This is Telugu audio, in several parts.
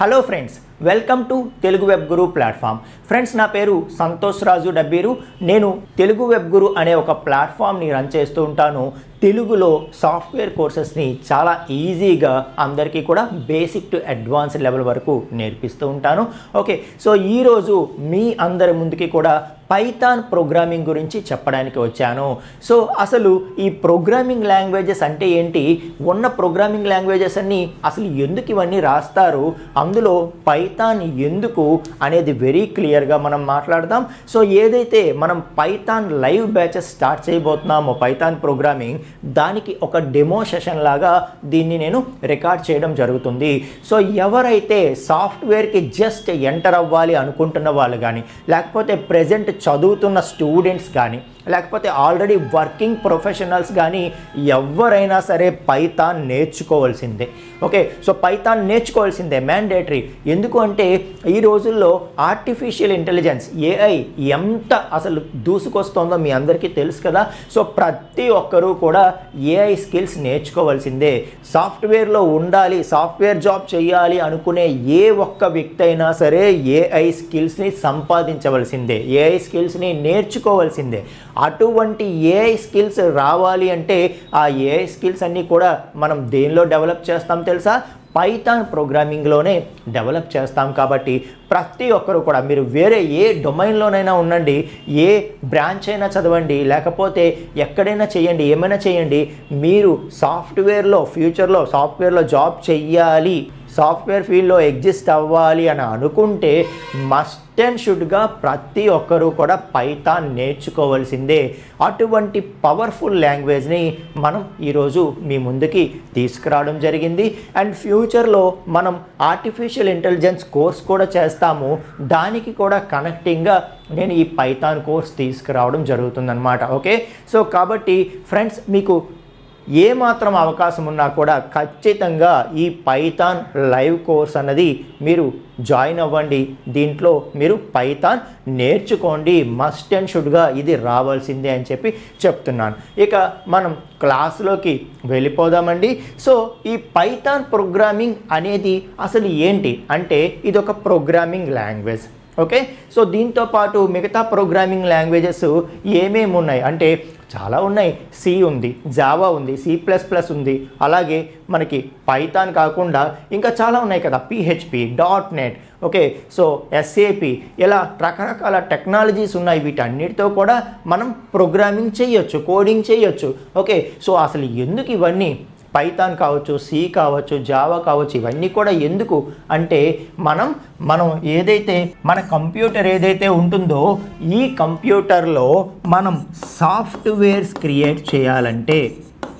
Hello friends, welcome to Telugu web Guru platform. Friends, నా పేరు సంతోష్ రాజు డబ్బీరు. నేను తెలుగు వెబ్ గురు అనే ఒక ప్లాట్ఫామ్ని రన్ చేస్తూ ఉంటాను. తెలుగులో సాఫ్ట్వేర్ కోర్సెస్ని చాలా ఈజీగా అందరికీ కూడా బేసిక్ టు అడ్వాన్స్డ్ లెవెల్ వరకు నేర్పిస్తూ ఉంటాను. ఓకే, సో ఈరోజు మీ అందరి ముందుకి కూడా పైథాన్ ప్రోగ్రామింగ్ గురించి చెప్పడానికి వచ్చాను. సో అసలు ఈ ప్రోగ్రామింగ్ లాంగ్వేజెస్ అంటే ఏంటి, ఉన్న ప్రోగ్రామింగ్ లాంగ్వేజెస్ అన్నీ అసలు ఎందుకు ఇవన్నీ రాస్తారు, అందులో పైథాన్ ఎందుకు అనేది వెరీ క్లియర్గా మనం మాట్లాడదాం. సో ఏదైతే మనం పైథాన్ లైవ్ బ్యాచెస్ స్టార్ట్ చేయబోతున్నామో పైథాన్ ప్రోగ్రామింగ్, దానికి ఒక డెమో సెషన్ లాగా దీన్ని నేను రికార్డ్ చేయడం జరుగుతుంది. సో ఎవరైతే సాఫ్ట్వేర్కి జస్ట్ ఎంటర్ అవ్వాలి అనుకుంటున్న వాళ్ళు కానీ, లేకపోతే ప్రెజెంట్ చదువుతున్న స్టూడెంట్స్ కానీ, లేకపోతే ఆల్రెడీ వర్కింగ్ ప్రొఫెషనల్స్ కానీ ఎవరైనా సరే పైథాన్ నేర్చుకోవాల్సిందే. ఓకే, సో పైథాన్ నేర్చుకోవాల్సిందే, మ్యాండేటరీ. ఎందుకు అంటే ఈ రోజుల్లో ఆర్టిఫిషియల్ ఇంటెలిజెన్స్ ఏఐ ఎంత అసలు దూసుకొస్తుందో మీ అందరికీ తెలుసు కదా. సో ప్రతి ఒక్కరూ కూడా ఏఐ స్కిల్స్ నేర్చుకోవాల్సిందే. సాఫ్ట్వేర్లో ఉండాలి, సాఫ్ట్వేర్ జాబ్ చేయాలి అనుకునే ఏ ఒక్క వ్యక్తి అయినా సరే ఏఐ స్కిల్స్ని సంపాదించవలసిందే, ఏఐ స్కిల్స్ని నేర్చుకోవాల్సిందే. అటువంటి ఏఐ స్కిల్స్ రావాలి అంటే ఆ ఏఐ స్కిల్స్ అన్నీ కూడా మనం దేనిలో డెవలప్ చేస్తాం తెలుసా? పైథాన్ ప్రోగ్రామింగ్లోనే డెవలప్ చేస్తాం. కాబట్టి ప్రతి ఒక్కరు కూడా మీరు వేరే ఏ డొమైన్లోనైనా ఉండండి, ఏ బ్రాంచ్ అయినా చదవండి, లేకపోతే ఎక్కడైనా చేయండి, ఏమైనా చేయండి, మీరు ఫ్యూచర్లో సాఫ్ట్వేర్లో జాబ్ చెయ్యాలి, సాఫ్ట్వేర్ ఫీల్డ్లో ఎగ్జిస్ట్ అవ్వాలి అని అనుకుంటే మస్ట్ అండ్ షుడ్గా ప్రతి ఒక్కరూ కూడా పైథాన్ నేర్చుకోవాల్సిందే. అటువంటి పవర్ఫుల్ లాంగ్వేజ్ని మనం ఈరోజు మీ ముందుకి తీసుకురావడం జరిగింది. అండ్ ఫ్యూచర్లో మనం ఆర్టిఫిషియల్ ఇంటెలిజెన్స్ కోర్స్ కూడా చేస్తాము. దానికి కూడా కనెక్టింగ్గా నేను ఈ పైథాన్ కోర్స్ తీసుకురావడం జరుగుతుందన్నమాట. ఓకే, సో కాబట్టి ఫ్రెండ్స్, మీకు ఏమాత్రం అవకాశం ఉన్నా కూడా ఖచ్చితంగా ఈ పైథాన్ లైవ్ కోర్స్ అన్నది మీరు జాయిన్ అవ్వండి. దీంట్లో మీరు పైథాన్ నేర్చుకోండి, మస్ట్ అండ్ షుడ్గా ఇది రావాల్సిందే అని చెప్పి చెప్తున్నాను. ఇక మనం క్లాస్లోకి వెళ్ళిపోదామండి. సో ఈ పైథాన్ ప్రోగ్రామింగ్ అనేది అసలు ఏంటి అంటే, ఇది ఒక ప్రోగ్రామింగ్ లాంగ్వేజ్. ఓకే, సో దీంతో పాటు మిగతా ప్రోగ్రామింగ్ లాంగ్వేజెస్ ఏమేమి ఉన్నాయి అంటే చాలా ఉన్నాయి. సి ఉంది, జావా ఉంది, C++ ఉంది, అలాగే మనకి పైథాన్ కాకుండా ఇంకా చాలా ఉన్నాయి కదా, PHP, .NET, okay, so SAP, ఇలా రకరకాల టెక్నాలజీస్ ఉన్నాయి. వీటన్నిటితో కూడా మనం ప్రోగ్రామింగ్ చేయొచ్చు, కోడింగ్ చేయొచ్చు. ఓకే, సో అసలు ఎందుకు ఇవన్నీ, పైథాన్ కావచ్చు, సి కావచ్చు, జావా కావచ్చు, ఇవన్నీ కూడా ఎందుకు అంటే మనం ఏదైతే మన కంప్యూటర్ ఏదైతే ఉంటుందో ఈ కంప్యూటర్లో మనం సాఫ్ట్వేర్స్ క్రియేట్ చేయాలంటే,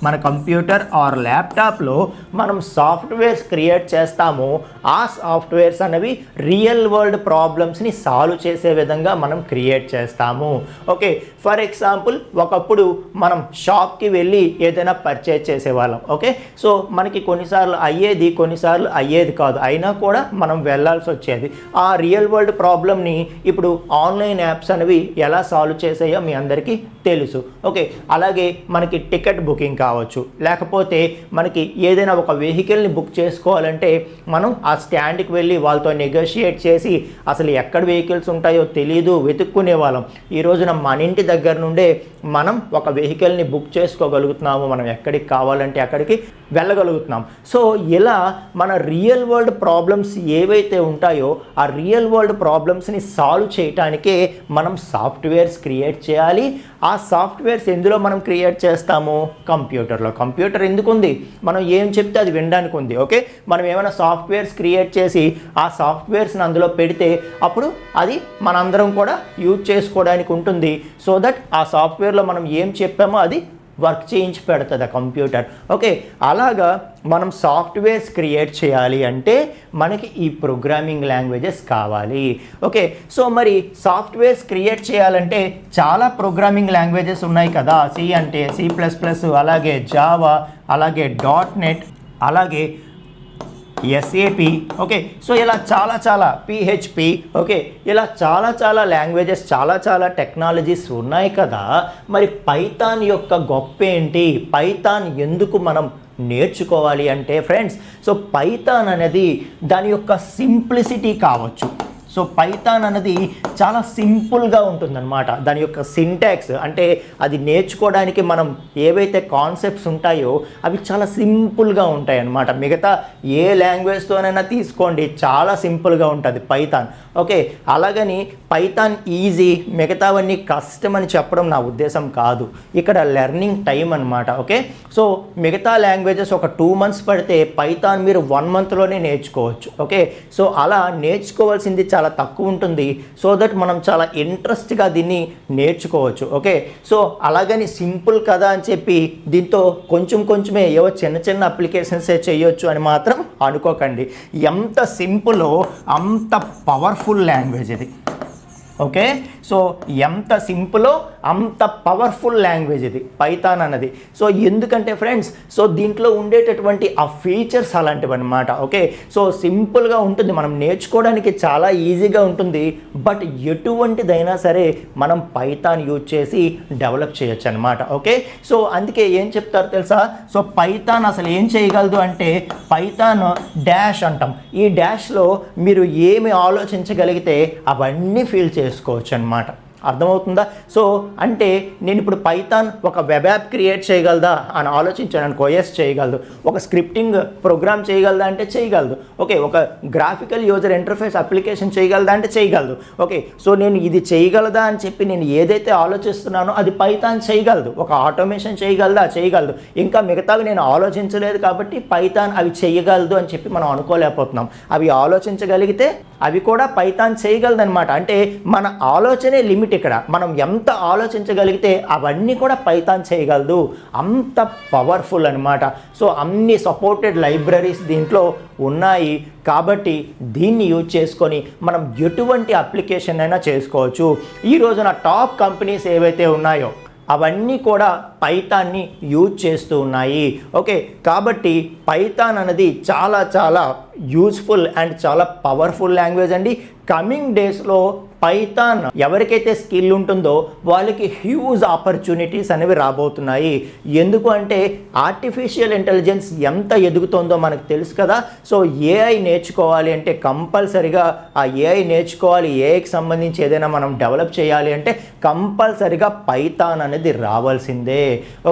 మన కంప్యూటర్ ఆర్ ల్యాప్టాప్లో మనం సాఫ్ట్వేర్స్ క్రియేట్ చేస్తాము. ఆ సాఫ్ట్వేర్స్ అనేవి రియల్ వరల్డ్ ప్రాబ్లమ్స్ని సాల్వ్ చేసే విధంగా మనం క్రియేట్ చేస్తాము. ఓకే, ఫర్ ఎగ్జాంపుల్ ఒకప్పుడు మనం షాప్కి వెళ్ళి ఏదైనా పర్చేజ్ చేసేవాళ్ళం. ఓకే, సో మనకి కొన్నిసార్లు అయ్యేది, కొన్నిసార్లు అయ్యేది కాదు, అయినా కూడా మనం వెళ్ళాల్సి వచ్చేది. ఆ రియల్ వరల్డ్ ప్రాబ్లమ్ని ఇప్పుడు ఆన్లైన్ యాప్స్ అనేవి ఎలా సాల్వ్ చేసాయో మీ అందరికీ తెలుసు. ఓకే, అలాగే మనకి టికెట్ బుకింగ్ కావచ్చు, లేకపోతే మనకి ఏదైనా ఒక వెహికల్ని బుక్ చేసుకోవాలంటే మనం ఆ స్టాండ్కి వెళ్ళి వాళ్ళతో నెగోషియేట్ చేసి అసలు ఎక్కడ వెహికల్స్ ఉంటాయో తెలియదు, వెతుక్కునే వాళ్ళం. ఈ రోజున మన ఇంటి దగ్గర నుండే మనం ఒక వెహికల్ని బుక్ చేసుకోగలుగుతున్నాము, మనం ఎక్కడికి కావాలంటే అక్కడికి వెళ్ళగలుగుతున్నాం. సో ఇలా మన రియల్ వరల్డ్ ప్రాబ్లమ్స్ ఏవైతే ఉంటాయో ఆ రియల్ వరల్డ్ ప్రాబ్లమ్స్ని సాల్వ్ చేయటానికే మనం సాఫ్ట్వేర్స్ క్రియేట్ చేయాలి. ఆ సాఫ్ట్వేర్స్ ఎందులో మనం క్రియేట్ చేస్తాము? కంప్యూటర్లో. కంప్యూటర్ ఎందుకు ఉంది? మనం ఏం చెప్తే అది వినడానికి ఉంది. ఓకే, మనం ఏమైనా సాఫ్ట్వేర్స్ క్రియేట్ చేసి ఆ సాఫ్ట్వేర్స్ని అందులో పెడితే అప్పుడు అది మనందరం కూడా యూజ్ చేసుకోవడానికి ఉంటుంది. సో దట్ ఆ సాఫ్ట్వేర్లో మనం ఏం చెప్పామో అది వర్క్ చేయించి పెడుతుంది ఆ కంప్యూటర్. ఓకే, అలాగా మనం సాఫ్ట్వేర్స్ క్రియేట్ చేయాలి అంటే మనకి ఈ ప్రోగ్రామింగ్ లాంగ్వేజెస్ కావాలి. ఓకే, సో మరి సాఫ్ట్వేర్స్ క్రియేట్ చేయాలంటే చాలా ప్రోగ్రామింగ్ లాంగ్వేజెస్ ఉన్నాయి కదా. సి అంటే C++, అలాగే జావా, అలాగే .NET, అలాగే SAP. ఓకే, సో ఇలా చాలా PHP. ఓకే, ఇలా చాలా లాంగ్వేజెస్, చాలా టెక్నాలజీస్ ఉన్నాయి కదా. మరి పైథాన్ యొక్క గొప్ప ఏంటి, పైథాన్ ఎందుకు మనం నేర్చుకోవాలి అంటే ఫ్రెండ్స్, సో పైథాన్ అనేది దాని యొక్క సింప్లిసిటీ కావచ్చు. సో పైథాన్ అనేది చాలా సింపుల్గా ఉంటుందన్నమాట. దాని యొక్క సింటాక్స్ అంటే అది నేర్చుకోవడానికి మనం ఏవైతే కాన్సెప్ట్స్ ఉంటాయో అవి చాలా సింపుల్గా ఉంటాయి అన్నమాట. మిగతా ఏ లాంగ్వేజ్తోనైనా తీసుకోండి, చాలా సింపుల్గా ఉంటుంది పైథాన్. ఓకే, అలాగని పైథాన్ ఈజీ, మిగతావన్నీ కష్టం అని చెప్పడం నా ఉద్దేశం కాదు. ఇక్కడ లెర్నింగ్ టైం అనమాట. ఓకే, సో మిగతా లాంగ్వేజెస్ ఒక 2 months పడితే పైథాన్ మీరు 1 monthలోనే నేర్చుకోవచ్చు. ఓకే, సో అలా నేర్చుకోవాల్సింది చాలా తక్కువ ఉంటుంది. సో దట్ మనం చాలా ఇంట్రెస్ట్గా దీన్ని నేర్చుకోవచ్చు. ఓకే, సో అలాగని సింపుల్ కదా అని చెప్పి దీంతో కొంచెమే ఏవో చిన్న అప్లికేషన్సే చేయొచ్చు అని మాత్రం అనుకోకండి. ఎంత సింపుల్లో అంత పవర్ఫుల్ లాంగ్వేజ్ ఇది. ఓకే, సో ఎంత సింపుల్లో అంత పవర్ఫుల్ లాంగ్వేజ్ ఇది పైథాన్ అన్నది. సో ఎందుకంటే ఫ్రెండ్స్, సో దీంట్లో ఉండేటటువంటి ఆ ఫీచర్స్ అలాంటివి అనమాట. ఓకే, సో సింపుల్గా ఉంటుంది, మనం నేర్చుకోవడానికి చాలా ఈజీగా ఉంటుంది. బట్ ఎటువంటిదైనా సరే మనం పైథాన్ యూజ్ చేసి డెవలప్ చేయొచ్చు అనమాట. ఓకే, సో అందుకే ఏం చెప్తారు తెలుసా, సో పైథాన్ అసలు ఏం చేయగలదు అంటే పైథాన్ డాష్ అంటాం. ఈ డాష్లో మీరు ఏమి ఆలోచించగలిగితే అవన్నీ ఫీల్ చేసుకోవచ్చు అనమాట. అర్థమవుతుందా? సో అంటే నేను ఇప్పుడు పైథాన్ ఒక వెబ్ యాప్ క్రియేట్ చేయగలదా అని ఆలోచించాను అనుకో, ఎస్ చేయగలదు. ఒక స్క్రిప్టింగ్ ప్రోగ్రామ్ చేయగలదా అంటే చేయగలదు. ఓకే, ఒక గ్రాఫికల్ యూజర్ ఇంటర్ఫేస్ అప్లికేషన్ చేయగలదా అంటే చేయగలదు. ఓకే, సో నేను ఇది చేయగలదా అని చెప్పి నేను ఏదైతే ఆలోచిస్తున్నానో అది పైథాన్ చేయగలదు. ఒక ఆటోమేషన్ చేయగలదా, చేయగలదు. ఇంకా మిగతావి నేను ఆలోచించలేదు కాబట్టి పైథాన్ అవి చేయగలదు అని చెప్పి మనం అనుకోలేకపోతున్నాం. అవి ఆలోచించగలిగితే అవి కూడా పైథాన్ చేయగలదనమాట. అంటే మన ఆలోచనే లిమిట్. ఇక్కడ మనం ఎంత ఆలోచించగలిగితే అవన్నీ కూడా పైథాన్ చేయగలదు. అంత పవర్ఫుల్ అనమాట. సో అన్ని సపోర్టెడ్ లైబ్రరీస్ దీంట్లో ఉన్నాయి కాబట్టి దీన్ని యూజ్ చేసుకొని మనం ఎటువంటి అప్లికేషన్ అయినా చేసుకోవచ్చు. ఈ రోజున టాప్ కంపెనీస్ ఏవైతే ఉన్నాయో అవన్నీ కూడా పైథాన్ని యూజ్ చేస్తూ ఉన్నాయి. ఓకే, కాబట్టి పైథాన్ అనేది చాలా యూజ్ఫుల్ అండ్ చాలా పవర్ఫుల్ లాంగ్వేజ్ అండి. కమింగ్ డేస్లో పైథాన్ ఎవరికైతే స్కిల్ ఉంటుందో వాళ్ళకి హ్యూజ్ ఆపర్చునిటీస్ అనేవి రాబోతున్నాయి. ఎందుకు అంటే ఆర్టిఫిషియల్ ఇంటెలిజెన్స్ ఎంత ఎదుగుతుందో మనకు తెలుసు కదా. సో ఏఐ నేర్చుకోవాలి అంటే కంపల్సరిగా ఆ ఏఐ నేర్చుకోవాలి. ఏఐకి సంబంధించి ఏదైనా మనం డెవలప్ చేయాలి అంటే కంపల్సరిగా పైథాన్ అనేది రావాల్సిందే.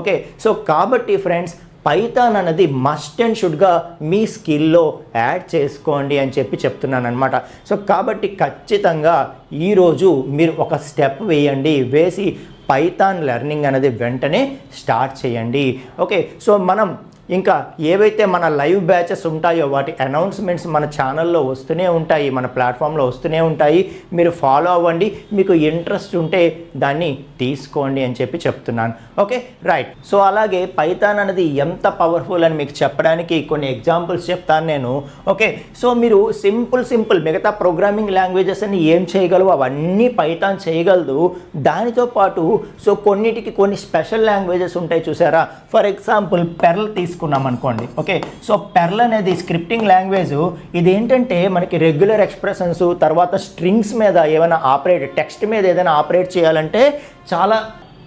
ఓకే, సో కాబట్టి ఫ్రెండ్స్ పైథాన్ అనేది మస్ట్ అండ్ షుడ్గా మీ స్కిల్లో యాడ్ చేసుకోండి అని చెప్పి చెప్తున్నాను అనమాట. సో కాబట్టి ఖచ్చితంగా ఈరోజు మీరు ఒక స్టెప్ వేసి పైథాన్ లెర్నింగ్ అనేది వెంటనే స్టార్ట్ చేయండి. ఓకే, సో మనం ఇంకా ఏవైతే మన లైవ్ బ్యాచెస్ ఉంటాయో వాటి అనౌన్స్మెంట్స్ మన ఛానల్లో వస్తూనే ఉంటాయి, మన ప్లాట్ఫామ్లో వస్తూనే ఉంటాయి. మీరు ఫాలో అవ్వండి. మీకు ఇంట్రెస్ట్ ఉంటే దాన్ని తీసుకోండి అని చెప్పి చెప్తున్నాను. Okay, right. సో అలాగే పైథాన్ అనేది ఎంత పవర్ఫుల్ అని మీకు చెప్పడానికి కొన్ని ఎగ్జాంపుల్స్ చెప్తాను నేను. ఓకే, సో మీరు సింపుల్ మిగతా ప్రోగ్రామింగ్ లాంగ్వేజెస్ అని ఏం చేయగలవు అవన్నీ పైథాన్ చేయగలదు. దానితో పాటు సో కొన్నిటికి కొన్ని స్పెషల్ లాంగ్వేజెస్ ఉంటాయి చూసారా. ఫర్ ఎగ్జాంపుల్ పెర్ల్ తీసుకున్నాం అనుకోండి. ఓకే, సో పెర్ల్ అనేది స్క్రిప్టింగ్ లాంగ్వేజ్. ఇది ఏంటంటే మనకి రెగ్యులర్ ఎక్స్ప్రెషన్స్ తర్వాత స్ట్రింగ్స్ మీద ఏమైనా టెక్స్ట్ మీద ఏదైనా ఆపరేట్ చేయాలంటే చాలా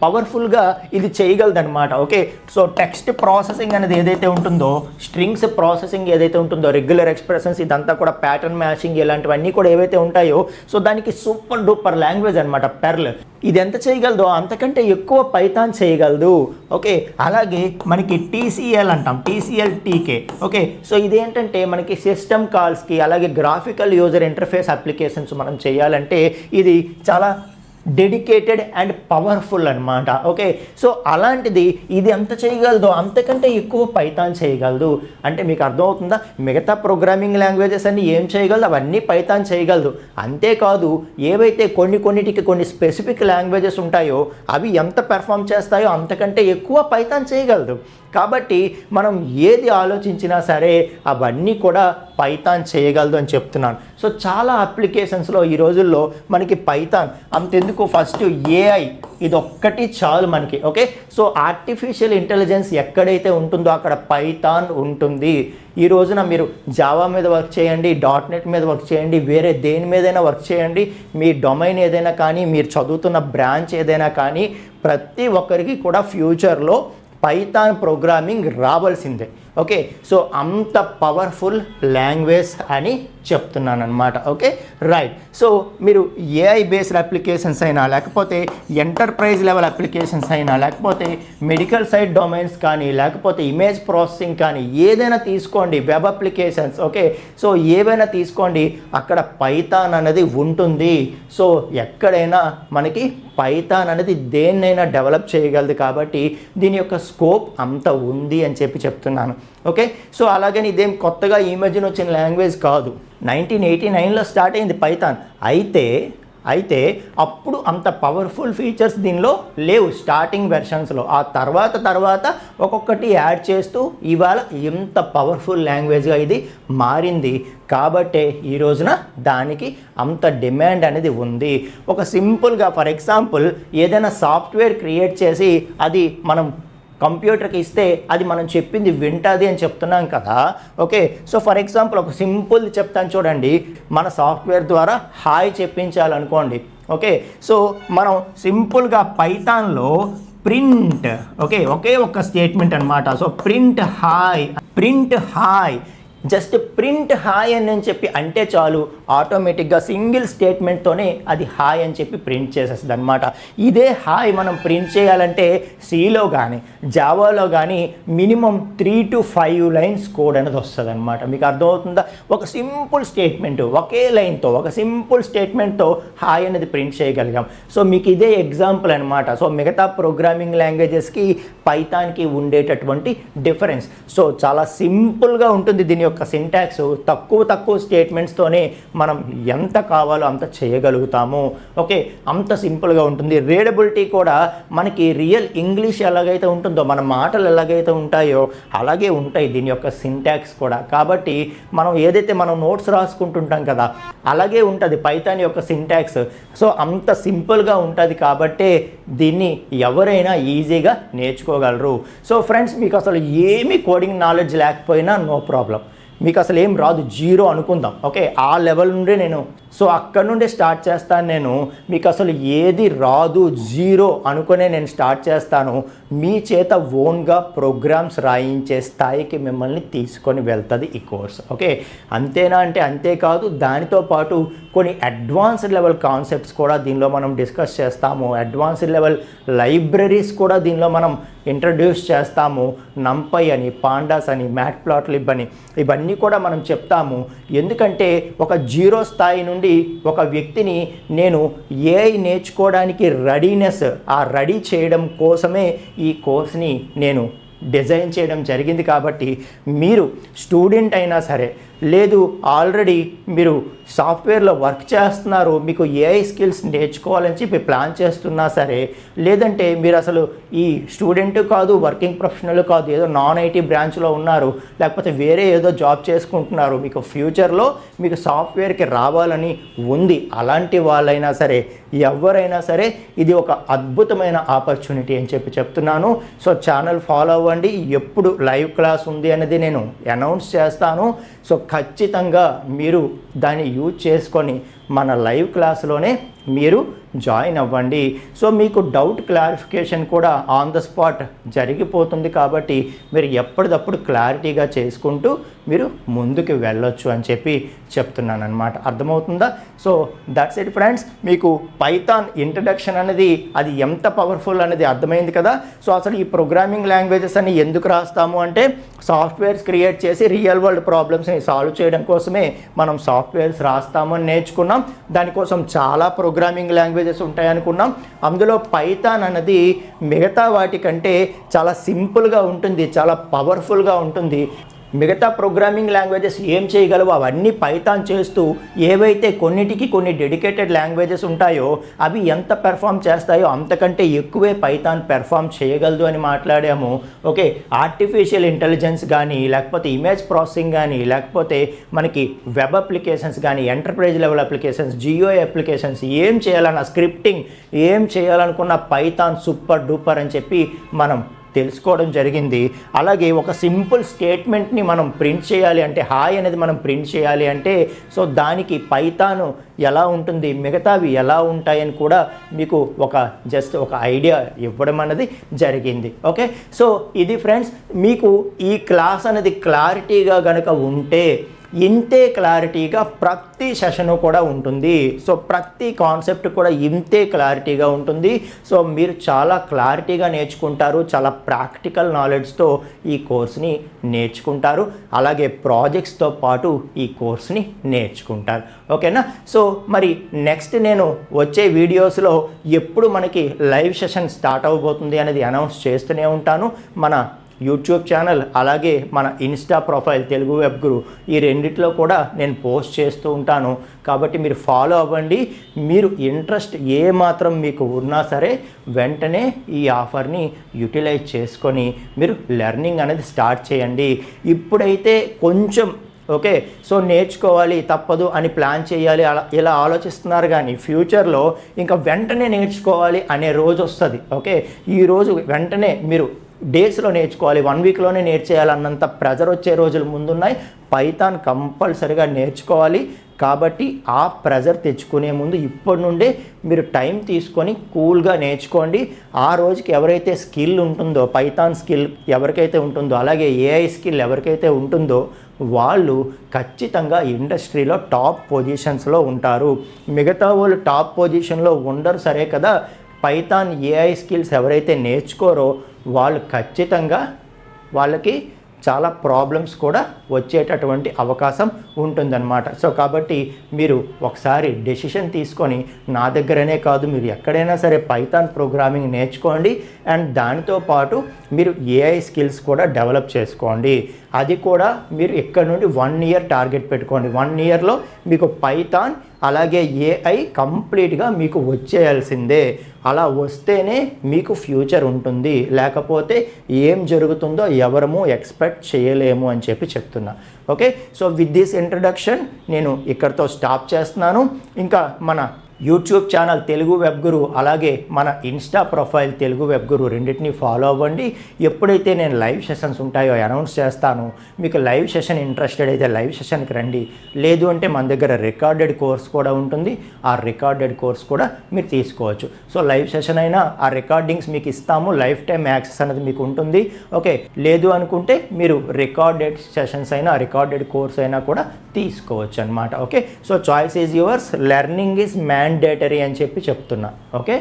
పవర్ఫుల్గా ఇది చేయగలదన్నమాట. ఓకే, సో టెక్స్ట్ ప్రాసెసింగ్ అనేది ఏదైతే ఉంటుందో, స్ట్రింగ్స్ ప్రాసెసింగ్ ఏదైతే ఉంటుందో, రెగ్యులర్ ఎక్స్ప్రెషన్స్ ఇదంతా కూడా ప్యాటర్న్ మ్యాచింగ్ ఇలాంటివన్నీ కూడా ఏవైతే ఉంటాయో సో దానికి సూపర్ డూపర్ లాంగ్వేజ్ అనమాట పెర్ల్. ఇది ఎంత చేయగలదో అంతకంటే ఎక్కువ పైథాన్ చేయగలదు. ఓకే, అలాగే మనకి TCL అంటాం, TCL/TK. ఓకే, సో ఇదేంటంటే మనకి సిస్టమ్ కాల్స్కి అలాగే గ్రాఫికల్ యూజర్ ఇంటర్ఫేస్ అప్లికేషన్స్ మనం చేయాలంటే ఇది చాలా డెడికేటెడ్ అండ్ పవర్ఫుల్ అనమాట. ఓకే, సో అలాంటిది ఇది ఎంత చేయగలదో అంతకంటే ఎక్కువ పైథాన్ చేయగలదు. అంటే మీకు అర్థమవుతుందా, మిగతా ప్రోగ్రామింగ్ లాంగ్వేజెస్ అన్ని ఏం చేయగలదు అవన్నీ పైథాన్ చేయగలదు. అంతేకాదు ఏవైతే కొన్నిటికి కొన్ని స్పెసిఫిక్ లాంగ్వేజెస్ ఉంటాయో అవి ఎంత పెర్ఫామ్ చేస్తాయో అంతకంటే ఎక్కువ పైథాన్ చేయగలదు. కాబట్టి మనం ఏది ఆలోచించినా సరే అవన్నీ కూడా పైథాన్ చేయగలదు అని చెప్తున్నాను. సో చాలా అప్లికేషన్స్లో ఈ రోజుల్లో మనకి పైథాన్ అంతెందుకు, ఫస్ట్ ఏఐ ఇది ఒక్కటి చాలు మనకి. ఓకే, సో ఆర్టిఫిషియల్ ఇంటెలిజెన్స్ ఎక్కడైతే ఉంటుందో అక్కడ పైథాన్ ఉంటుంది. ఈ రోజున మీరు జావా మీద వర్క్ చేయండి, .NET మీద వర్క్ చేయండి, వేరే దేని మీదైనా వర్క్ చేయండి, మీ డొమైన్ ఏదైనా కానీ, మీరు చదువుతున్న బ్రాంచ్ ఏదైనా కానీ, ప్రతి ఒక్కరికి కూడా ఫ్యూచర్లో పైథాన్ ప్రోగ్రామింగ్ రావాల్సిందే. ఓకే, సో అంత పవర్ఫుల్ లాంగ్వేజ్ అని చెప్తున్నాను అనమాట. Okay, right. సో మీరు ఏఐ బేస్డ్ అప్లికేషన్స్ అయినా, లేకపోతే ఎంటర్ప్రైజ్ లెవెల్ అప్లికేషన్స్ అయినా, లేకపోతే మెడికల్ సైడ్ డొమైన్స్ కానీ, లేకపోతే ఇమేజ్ ప్రాసెసింగ్ కానీ, ఏదైనా తీసుకోండి, వెబ్ అప్లికేషన్స్. ఓకే, సో ఏవైనా తీసుకోండి, అక్కడ పైథాన్ అనేది ఉంటుంది. సో ఎక్కడైనా మనకి పైథాన్ అనేది దేన్నైనా డెవలప్ చేయగలదు కాబట్టి దీని యొక్క స్కోప్ అంత ఉంది అని చెప్తున్నాను. ఓకే, సో అలాగని ఇదేం కొత్తగా ఈ మధ్యన వచ్చిన లాంగ్వేజ్ కాదు. 1989లో స్టార్ట్ అయింది పైథాన్. అయితే అప్పుడు అంత పవర్ఫుల్ ఫీచర్స్ దీనిలో లేవు స్టార్టింగ్ వెర్షన్స్లో. ఆ తర్వాత ఒక్కొక్కటి యాడ్ చేస్తూ ఇవాళ ఎంత పవర్ఫుల్ లాంగ్వేజ్గా ఇది మారింది. కాబట్టే ఈ రోజున దానికి అంత డిమాండ్ అనేది ఉంది. ఒక సింపుల్గా ఫర్ ఎగ్జాంపుల్ ఏదైనా సాఫ్ట్వేర్ క్రియేట్ చేసి అది మనం కంప్యూటర్కి ఇస్తే అది మనం చెప్పింది వింటుంది అని చెప్తున్నాం కదా. ఓకే, సో ఫర్ ఎగ్జాంపుల్ ఒక సింపుల్ చెప్తాను చూడండి. మన సాఫ్ట్వేర్ ద్వారా హాయ్ చెప్పించాలనుకోండి. ఓకే, సో మనం సింపుల్గా పైథాన్లో ప్రింట్, ఓకే, ఒకే ఒక్క స్టేట్మెంట్ అనమాట. So print hi just print hi అని చెప్పి అంటే చాలు, ఆటోమేటిక్గా సింగిల్ స్టేట్మెంట్తోనే అది హాయ్ అని చెప్పి ప్రింట్ చేసేస్తుంది అనమాట. ఇదే హాయ్ మనం ప్రింట్ చేయాలంటే సిలో కానీ జావాలో కానీ మినిమం 3 to 5 లైన్స్ కోడ్ అనేది వస్తుంది అనమాట. మీకు అర్థమవుతుందా? ఒక సింపుల్ స్టేట్మెంట్, ఒకే లైన్తో, ఒక సింపుల్ స్టేట్మెంట్తో హాయ్ అనేది ప్రింట్ చేయగలిగాం. సో మీకు ఇదే ఎగ్జాంపుల్ అనమాట. సో మిగతా ప్రోగ్రామింగ్ లాంగ్వేజెస్కి పైథాన్కి ఉండేటటువంటి డిఫరెన్స్. సో చాలా సింపుల్గా ఉంటుంది దీని యొక్క సింటాక్స్. తక్కువ స్టేట్మెంట్స్తోనే మనం ఎంత కావాలో అంత చేయగలుగుతాము. ఓకే, అంత సింపుల్గా ఉంటుంది. రీడబిలిటీ కూడా మనకి రియల్ ఇంగ్లీష్ ఎలాగైతే ఉంటుందో, మన మాటలు ఎలాగైతే ఉంటాయో అలాగే ఉంటాయి దీని యొక్క సింటాక్స్ కూడా. కాబట్టి మనం ఏదైతే మనం నోట్స్ రాసుకుంటుంటాం కదా, అలాగే ఉంటుంది పైథాన్ యొక్క సింటాక్స్. సో అంత సింపుల్గా ఉంటుంది కాబట్టే దీన్ని ఎవరైనా ఈజీగా నేర్చుకోగలరు. సో ఫ్రెండ్స్, మీకు అసలు ఏమీ కోడింగ్ నాలెడ్జ్ లేకపోయినా నో ప్రాబ్లం. మీకు అసలు ఏం రాదు, జీరో అనుకుందాం. ఓకే, ఆ లెవెల్ నుండి సో అక్కడ నుండి స్టార్ట్ చేస్తాను నేను. మీకు అసలు ఏది రాదు, జీరో అనుకునే నేను స్టార్ట్ చేస్తాను. మీ చేత ఓన్గా ప్రోగ్రామ్స్ రాయించే స్థాయికి మిమ్మల్ని తీసుకొని వెళ్తుంది ఈ కోర్స్. ఓకే, అంతేనా అంటే అంతేకాదు, దానితో పాటు కొన్ని అడ్వాన్స్డ్ లెవెల్ కాన్సెప్ట్స్ కూడా దీనిలో మనం డిస్కస్ చేస్తాము. అడ్వాన్స్డ్ లెవెల్ లైబ్రరీస్ కూడా దీనిలో మనం ఇంట్రడ్యూస్ చేస్తాము. నంపై అని, పాండాస్ అని, మ్యాట్ప్లాట్లిబ్ అని, ఇవన్నీ కూడా మనం చెప్తాము. ఎందుకంటే ఒక జీరో స్థాయి నుండి ఒక వ్యక్తిని నేను ఏఐ నేర్చుకోవడానికి రెడీ చేయడం కోసమే ఈ కోర్స్ని నేను డిజైన్ చేయడం జరిగింది. కాబట్టి మీరు స్టూడెంట్ అయినా సరే, లేదు ఆల్రెడీ మీరు సాఫ్ట్వేర్లో వర్క్ చేస్తున్నారు, మీకు ఏఐ స్కిల్స్ నేర్చుకోవాలని చెప్పి ప్లాన్ చేస్తున్నా సరే, లేదంటే మీరు అసలు ఈ స్టూడెంట్ కాదు, వర్కింగ్ ప్రొఫెషనల్ కాదు, ఏదో నాన్ ఐటీ బ్రాంచ్లో ఉన్నారు, లేకపోతే వేరే ఏదో జాబ్ చేసుకుంటున్నారు, మీకు ఫ్యూచర్లో మీకు సాఫ్ట్వేర్కి రావాలని ఉంది, అలాంటి వాళ్ళైనా సరే, ఎవరైనా సరే ఇది ఒక అద్భుతమైన ఆపర్చునిటీ అని చెప్తున్నాను. సో ఛానల్ ఫాలో అవ్వండి. ఎప్పుడు లైవ్ క్లాస్ ఉంది అనేది నేను అనౌన్స్ చేస్తాను. సో ఖచ్చితంగా మీరు దాన్ని యూజ్ చేసుకొని మన లైవ్ క్లాస్లోనే మీరు జాయిన్ అవ్వండి. సో మీకు డౌట్ క్లారిఫికేషన్ కూడా ఆన్ ద స్పాట్ జరిగిపోతుంది. కాబట్టి మీరు ఎప్పటికప్పుడు క్లారిటీగా చేసుకుంటూ మీరు ముందుకు వెళ్ళొచ్చు అని చెప్తున్నాను అనమాట. అర్థమవుతుందా? So that's it friends. మీకు పైథాన్ ఇంట్రడక్షన్ అనేది అది ఎంత పవర్ఫుల్ అనేది అర్థమైంది కదా. సో అసలు ఈ ప్రోగ్రామింగ్ లాంగ్వేజెస్ అని ఎందుకు రాస్తాము అంటే, సాఫ్ట్వేర్స్ క్రియేట్ చేసి రియల్ వరల్డ్ ప్రాబ్లమ్స్ని సాల్వ్ చేయడం కోసమే మనం సాఫ్ట్వేర్స్ రాస్తామని నేర్చుకున్నాం. దానికోసం చాలా ప్రోగ్రామింగ్ లాంగ్వేజెస్ ఉంటాయనుకున్నాం. అందులో పైథాన్ అన్నది మిగతా వాటికంటే చాలా సింపుల్గా ఉంటుంది, చాలా పవర్ఫుల్గా ఉంటుంది. మిగతా ప్రోగ్రామింగ్ లాంగ్వేజెస్ ఏం చేయగలవో అవన్నీ పైథాన్ చేస్తూ, ఏవైతే కొన్నిటికి కొన్ని డెడికేటెడ్ లాంగ్వేజెస్ ఉంటాయో అవి ఎంత పెర్ఫామ్ చేస్తాయో అంతకంటే ఎక్కువే పైథాన్ పెర్ఫామ్ చేయగలదు అని మాట్లాడాము. ఓకే, ఆర్టిఫిషియల్ ఇంటెలిజెన్స్ కానీ, లేకపోతే ఇమేజ్ ప్రాసెసింగ్ కానీ, లేకపోతే మనకి వెబ్ అప్లికేషన్స్ కానీ, ఎంటర్ప్రైజ్ లెవెల్ అప్లికేషన్స్, జియోఐ అప్లికేషన్స్, ఏం చేయాలన్న స్క్రిప్టింగ్ ఏం చేయాలనుకున్న పైథాన్ సూపర్ డూపర్ అని మనం తెలుసుకోవడం జరిగింది. అలాగే ఒక సింపుల్ స్టేట్మెంట్ని మనం ప్రింట్ చేయాలి అంటే, హాయ్ అనేది మనం ప్రింట్ చేయాలి అంటే, సో దానికి పైథాన్ ఎలా ఉంటుంది, మిగతావి ఎలా ఉంటాయని కూడా మీకు జస్ట్ ఒక ఐడియా ఇవ్వడం అనేది జరిగింది. ఓకే, సో ఇది ఫ్రెండ్స్, మీకు ఈ క్లాస్ అనేది క్లారిటీగా గనుక ఉంటే ఇంతే క్లారిటీగా ప్రతి సెషను కూడా ఉంటుంది. సో ప్రతి కాన్సెప్ట్ కూడా ఇంతే క్లారిటీగా ఉంటుంది. సో మీరు చాలా క్లారిటీగా నేర్చుకుంటారు, చాలా ప్రాక్టికల్ నాలెడ్జ్తో ఈ కోర్స్ని నేర్చుకుంటారు, అలాగే ప్రాజెక్ట్స్తో పాటు ఈ కోర్స్ని నేర్చుకుంటారు. ఓకేనా? సో మరి నెక్స్ట్ నేను వచ్చే వీడియోస్లో ఎప్పుడు మనకి లైవ్ సెషన్ స్టార్ట్ అవబోతుంది అనేది అనౌన్స్ చేస్తూనే ఉంటాను. మన యూట్యూబ్ ఛానల్ అలాగే మన ఇన్స్టా ప్రొఫైల్ తెలుగు వెబ్ గురు, ఈ రెండిట్లో కూడా నేను పోస్ట్ చేస్తూ ఉంటాను. కాబట్టి మీరు ఫాలో అవ్వండి. మీరు ఇంట్రెస్ట్ ఏ మాత్రం మీకు ఉన్నా సరే వెంటనే ఈ ఆఫర్ని యూటిలైజ్ చేసుకొని మీరు లెర్నింగ్ అనేది స్టార్ట్ చేయండి. ఇప్పుడైతే కొంచెం ఓకే, సో నేర్చుకోవాలి తప్పదు అని ప్లాన్ చేయాలి ఇలా ఆలోచిస్తున్నారు, కానీ ఫ్యూచర్లో ఇంకా వెంటనే నేర్చుకోవాలి అనే రోజు వస్తుంది. ఓకే, ఈరోజు వెంటనే మీరు డేస్లో నేర్చుకోవాలి, 1 వీక్లోనే నేర్చేయాలన్నంత ప్రెజర్ వచ్చే రోజులు ముందున్నాయి. పైథాన్ కంపల్సరిగా నేర్చుకోవాలి. కాబట్టి ఆ ప్రెజర్ తెచ్చుకునే ముందు ఇప్పటి నుండే మీరు టైం తీసుకొని కూల్గా నేర్చుకోండి. ఆ రోజుకి ఎవరైతే స్కిల్ ఉంటుందో, పైథాన్ స్కిల్ ఎవరికైతే ఉంటుందో, అలాగే ఏఐ స్కిల్ ఎవరికైతే ఉంటుందో వాళ్ళు ఖచ్చితంగా ఇండస్ట్రీలో టాప్ పొజిషన్స్లో ఉంటారు. మిగతా వాళ్ళు టాప్ పొజిషన్లో ఉండరు సరే కదా, పైథాన్ ఏఐ స్కిల్స్ ఎవరైతే నేర్చుకోరో వాళ్ళు ఖచ్చితంగా వాళ్ళకి చాలా ప్రాబ్లమ్స్ కూడా వచ్చేటటువంటి అవకాశం ఉంటుందన్నమాట. సో కాబట్టి మీరు ఒకసారి డెసిషన్ తీసుకొని, నా దగ్గరనే కాదు మీరు ఎక్కడైనా సరే పైథాన్ ప్రోగ్రామింగ్ నేర్చుకోండి. అండ్ దానితో పాటు మీరు ఏఐ స్కిల్స్ కూడా డెవలప్ చేసుకోండి. అది కూడా మీరు ఇక్కడ నుండి 1 ఇయర్ టార్గెట్ పెట్టుకోండి. 1 ఇయర్లో మీకు పైథాన్ అలాగే ఏఐ కంప్లీట్గా మీకు వచ్చేయాల్సిందే. అలా వస్తేనే మీకు ఫ్యూచర్ ఉంటుంది, లేకపోతే ఏం జరుగుతుందో ఎవరము ఎక్స్పెక్ట్ చేయలేము అని చెప్తున్నా. Okay, so with this introduction నేను ఇక్కడితో స్టాప్ చేస్తున్నాను. ఇంకా మన యూట్యూబ్ ఛానల్ తెలుగు వెబ్ గురు అలాగే మన ఇన్స్టా ప్రొఫైల్ తెలుగు వెబ్ గురు రెండింటిని ఫాలో అవ్వండి. ఎప్పుడైతే నేను లైవ్ సెషన్స్ ఉంటాయో అనౌన్స్ చేస్తాను. మీకు లైవ్ సెషన్ ఇంట్రెస్టెడ్ అయితే లైవ్ సెషన్కి రండి, లేదు అంటే మన దగ్గర రికార్డెడ్ కోర్స్ కూడా ఉంటుంది. ఆ రికార్డెడ్ కోర్స్ కూడా మీరు తీసుకోవచ్చు. సో లైవ్ సెషన్ అయినా ఆ రికార్డింగ్స్ మీకు ఇస్తాము, లైఫ్ టైం యాక్సెస్ అనేది మీకు ఉంటుంది. ఓకే, లేదు అనుకుంటే మీరు రికార్డెడ్ సెషన్స్ అయినా రికార్డెడ్ కోర్స్ అయినా కూడా తీసుకోవచ్చు అనమాట. Okay, so choice is yours, learning is mandatory అని చెప్తున్నా. Okay,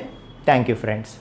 thank you friends.